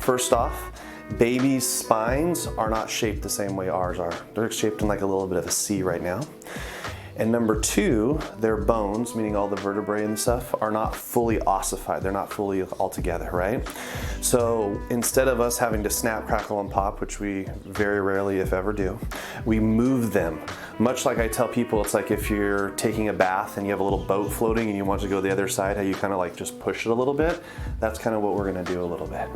First off, babies' spines are not shaped the same way ours are. They're shaped in like a little bit of a C right now. And number two, their bones, meaning all the vertebrae and stuff, are not fully ossified. They're not fully all together, right? So instead of us having to snap, crackle, and pop, which we very rarely, if ever, do, we move them. Much like I tell people, it's like if you're taking a bath and you have a little boat floating and you want to go the other side, how you kind of like just push it a little bit. That's kind of what we're gonna do a little bit.